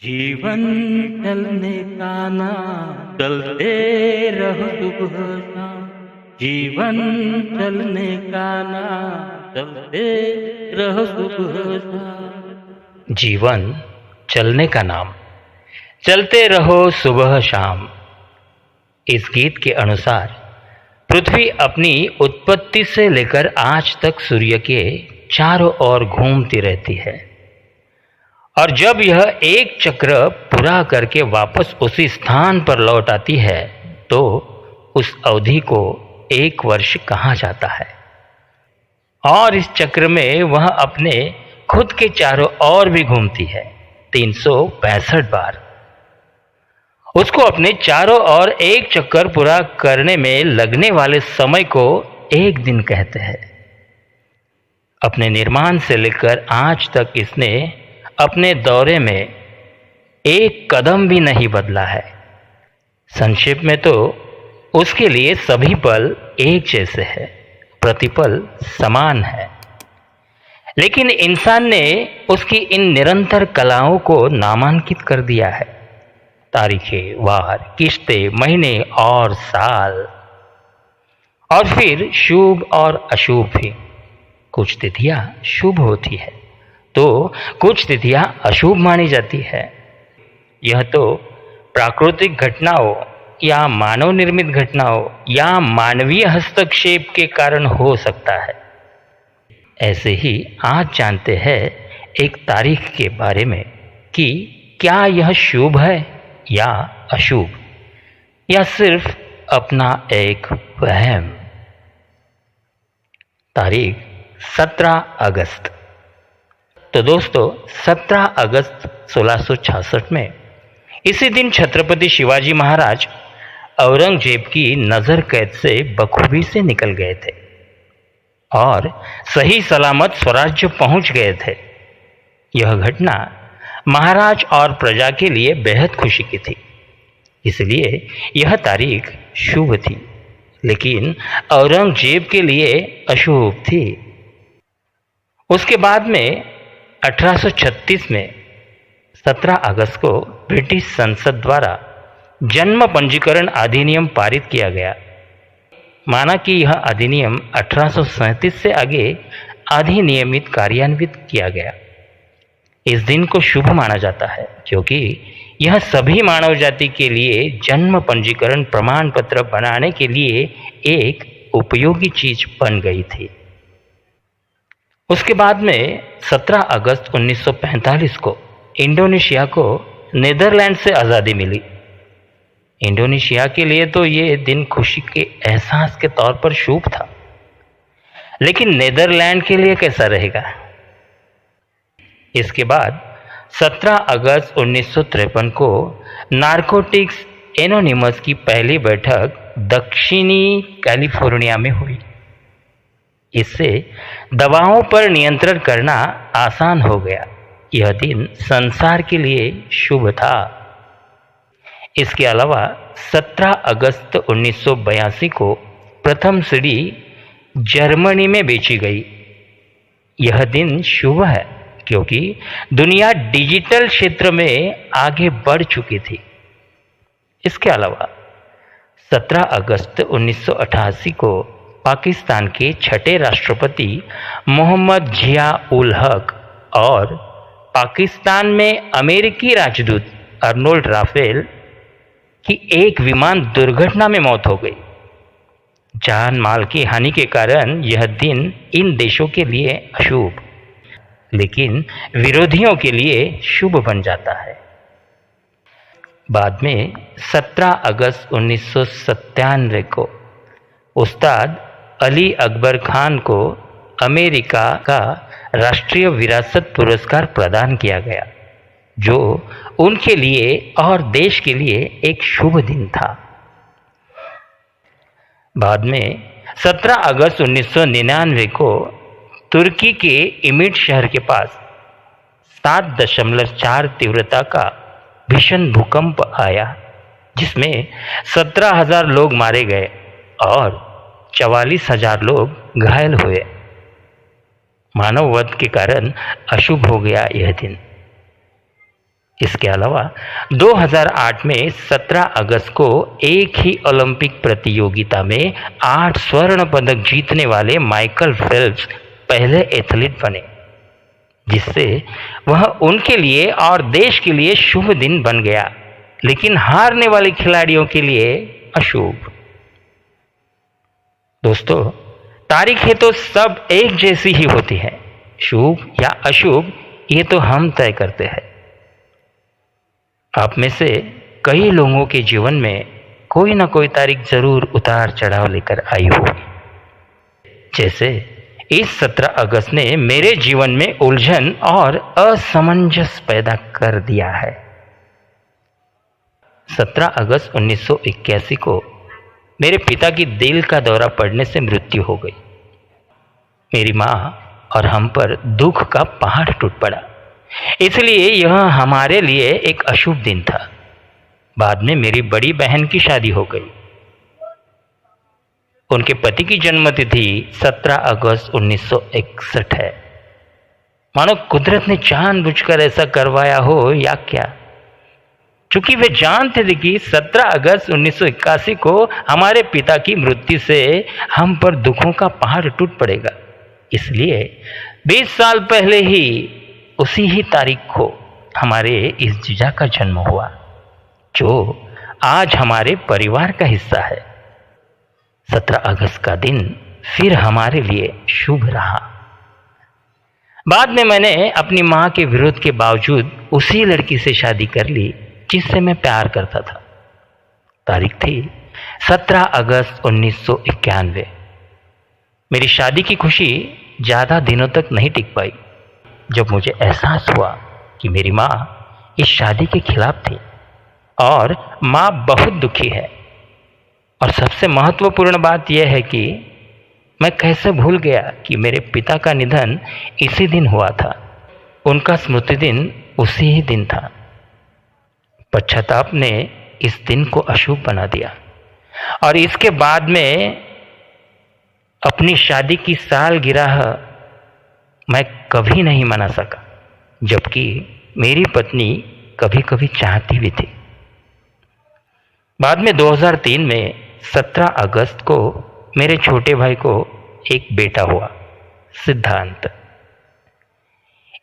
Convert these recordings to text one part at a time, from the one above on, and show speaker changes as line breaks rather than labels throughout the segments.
जीवन चलने का नाम चलते रहो सुबह शाम। जीवन चलने का नाम चलते रहो सुबह शाम।
जीवन चलने का नाम चलते रहो सुबह शाम। इस गीत के अनुसार पृथ्वी अपनी उत्पत्ति से लेकर आज तक सूर्य के चारों ओर घूमती रहती है और जब यह एक चक्र पूरा करके वापस उसी स्थान पर लौट आती है तो उस अवधि को एक वर्ष कहा जाता है। और इस चक्र में वह अपने खुद के चारों ओर भी घूमती है 365 बार। उसको अपने चारों ओर एक चक्कर पूरा करने में लगने वाले समय को एक दिन कहते हैं। अपने निर्माण से लेकर आज तक इसने अपने दौरे में एक कदम भी नहीं बदला है। संक्षेप में तो उसके लिए सभी पल एक जैसे हैं, प्रतिपल समान है। लेकिन इंसान ने उसकी इन निरंतर कलाओं को नामांकित कर दिया है। तारीखें, वार, किस्तें, महीने और साल, और फिर शुभ और अशुभ भी। कुछ तिथियां शुभ होती है तो कुछ तिथियां अशुभ मानी जाती है। यह तो प्राकृतिक घटनाओं या मानव निर्मित घटनाओं या मानवीय हस्तक्षेप के कारण हो सकता है। ऐसे ही आज जानते हैं एक तारीख के बारे में कि क्या यह शुभ है या अशुभ, या सिर्फ अपना एक वहम। तारीख 17 अगस्त। तो दोस्तों 17 अगस्त 1666 में इसी दिन छत्रपति शिवाजी महाराज औरंगजेब की नज़र कैद से बखूबी से निकल गए थे और सही सलामत स्वराज्य पहुंच गए थे। यह घटना महाराज और प्रजा के लिए बेहद खुशी की थी, इसलिए यह तारीख शुभ थी, लेकिन औरंगजेब के लिए अशुभ थी। उसके बाद में 1836 में 17 अगस्त को ब्रिटिश संसद द्वारा जन्म पंजीकरण अधिनियम पारित किया गया। माना कि यह अधिनियम 1837 से आगे अधिनियमित कार्यान्वित किया गया। इस दिन को शुभ माना जाता है क्योंकि यह सभी मानव जाति के लिए जन्म पंजीकरण प्रमाण पत्र बनाने के लिए एक उपयोगी चीज बन गई थी। उसके बाद में 17 अगस्त 1945 को इंडोनेशिया को नीदरलैंड से आज़ादी मिली। इंडोनेशिया के लिए तो ये दिन खुशी के एहसास के तौर पर शुभ था, लेकिन नीदरलैंड के लिए कैसा रहेगा? इसके बाद 17 अगस्त 1953 को नारकोटिक्स एनोनिमस की पहली बैठक दक्षिणी कैलिफोर्निया में हुई। इससे दवाओं पर नियंत्रण करना आसान हो गया। यह दिन संसार के लिए शुभ था। इसके अलावा 17 अगस्त 1982 को प्रथम सीडी जर्मनी में बेची गई। यह दिन शुभ है क्योंकि दुनिया डिजिटल क्षेत्र में आगे बढ़ चुकी थी। इसके अलावा 17 अगस्त 1988 को पाकिस्तान के छठे राष्ट्रपति मोहम्मद जिया उल हक और पाकिस्तान में अमेरिकी राजदूत अर्नोल्ड राफेल की एक विमान दुर्घटना में मौत हो गई। जान माल की हानि के कारण यह दिन इन देशों के लिए अशुभ, लेकिन विरोधियों के लिए शुभ बन जाता है। बाद में 17 अगस्त 1997 को उस्ताद अली अकबर खान को अमेरिका का राष्ट्रीय विरासत पुरस्कार प्रदान किया गया, जो उनके लिए और देश के लिए एक शुभ दिन था। बाद में 17 अगस्त 1999 को तुर्की के इमिट शहर के पास 7.4 तीव्रता का भीषण भूकंप आया, जिसमें 17,000 लोग मारे गए और 44,000 लोग घायल हुए। मानव वध के कारण अशुभ हो गया यह दिन। इसके अलावा 2008 में 17 अगस्त को एक ही ओलंपिक प्रतियोगिता में 8 स्वर्ण पदक जीतने वाले माइकल फेल्प्स पहले एथलीट बने, जिससे वह उनके लिए और देश के लिए शुभ दिन बन गया, लेकिन हारने वाले खिलाड़ियों के लिए अशुभ। दोस्तों, तारीखें तो सब एक जैसी ही होती हैं, शुभ या अशुभ ये तो हम तय करते हैं। आप में से कई लोगों के जीवन में कोई ना कोई तारीख जरूर उतार चढ़ाव लेकर आई होगी। जैसे इस 17 अगस्त ने मेरे जीवन में उलझन और असमंजस पैदा कर दिया है। 17 अगस्त 1981 को मेरे पिता की दिल का दौरा पड़ने से मृत्यु हो गई। मेरी माँ और हम पर दुख का पहाड़ टूट पड़ा, इसलिए यह हमारे लिए एक अशुभ दिन था। बाद में मेरी बड़ी बहन की शादी हो गई। उनके पति की जन्मतिथि 17 अगस्त 1961 है। मानो कुदरत ने जानबूझकर ऐसा करवाया हो या क्या। चूंकि वे जानते थे कि 17 अगस्त 1981 को हमारे पिता की मृत्यु से हम पर दुखों का पहाड़ टूट पड़ेगा, इसलिए 20 साल पहले ही उसी ही तारीख को हमारे इस जीजा का जन्म हुआ, जो आज हमारे परिवार का हिस्सा है। 17 अगस्त का दिन फिर हमारे लिए शुभ रहा। बाद में मैंने अपनी मां के विरोध के बावजूद उसी लड़की से शादी कर ली जिससे मैं प्यार करता था। तारीख थी 17 अगस्त 1991। मेरी शादी की खुशी ज़्यादा दिनों तक नहीं टिक पाई, जब मुझे एहसास हुआ कि मेरी माँ इस शादी के खिलाफ थी और माँ बहुत दुखी है। और सबसे महत्वपूर्ण बात यह है कि मैं कैसे भूल गया कि मेरे पिता का निधन इसी दिन हुआ था। उनका स्मृति दिन उसी ही दिन था। पश्चाताप ने इस दिन को अशुभ बना दिया और इसके बाद में अपनी शादी की सालगिरह मैं कभी नहीं मना सका, जबकि मेरी पत्नी कभी कभी चाहती भी थी। बाद में 2003 में 17 अगस्त को मेरे छोटे भाई को एक बेटा हुआ, सिद्धांत।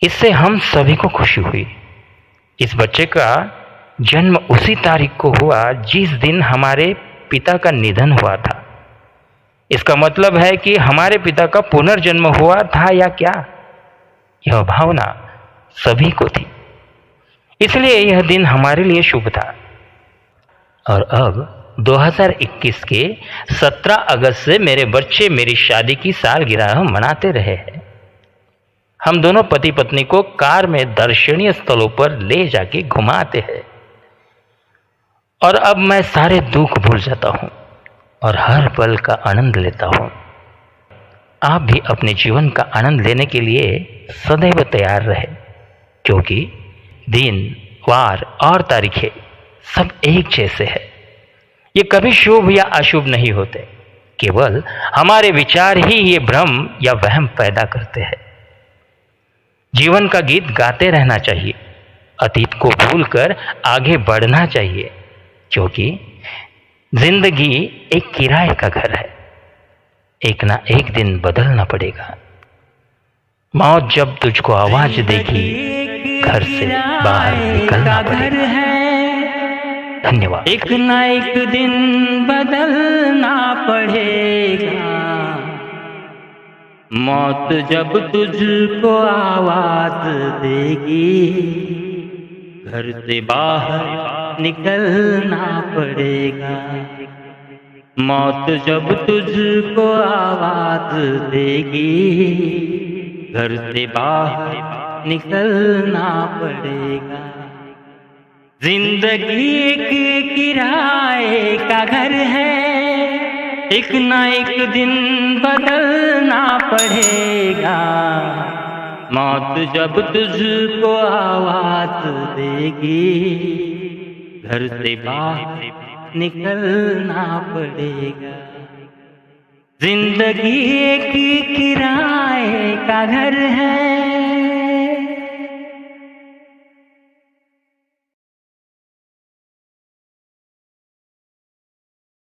इससे हम सभी को खुशी हुई। इस बच्चे का जन्म उसी तारीख को हुआ जिस दिन हमारे पिता का निधन हुआ था। इसका मतलब है कि हमारे पिता का पुनर्जन्म हुआ था या क्या, यह भावना सभी को थी, इसलिए यह दिन हमारे लिए शुभ था। और अब 2021 के 17 अगस्त से मेरे बच्चे मेरी शादी की सालगिरह मनाते रहे हैं। हम दोनों पति पत्नी को कार में दर्शनीय स्थलों पर ले जाके घुमाते हैं और अब मैं सारे दुख भूल जाता हूँ और हर पल का आनंद लेता हूँ। आप भी अपने जीवन का आनंद लेने के लिए सदैव तैयार रहे, क्योंकि दिन, वार और तारीखें सब एक जैसे हैं। ये कभी शुभ या अशुभ नहीं होते, केवल हमारे विचार ही ये भ्रम या वहम पैदा करते हैं। जीवन का गीत गाते रहना चाहिए, अतीत को भूलकर आगे बढ़ना चाहिए, क्योंकि जिंदगी एक किराए का घर है, एक ना एक दिन बदलना पड़ेगा। मौत जब तुझको आवाज देगी, घर से बाहर निकलना पड़ेगा। धन्यवाद।
एक ना एक दिन बदलना पड़ेगा, मौत जब तुझको आवाज देगी, घर से बाहर निकलना पड़ेगा। मौत जब तुझको आवाज देगी, घर से बाहर निकलना पड़ेगा। जिंदगी एक किराए का घर है, एक ना एक दिन बदलना पड़ेगा। मौत जब तुझको आवाज देगी, घर से बाहर निकलना पड़ेगा। जिंदगी एक किराए का घर है,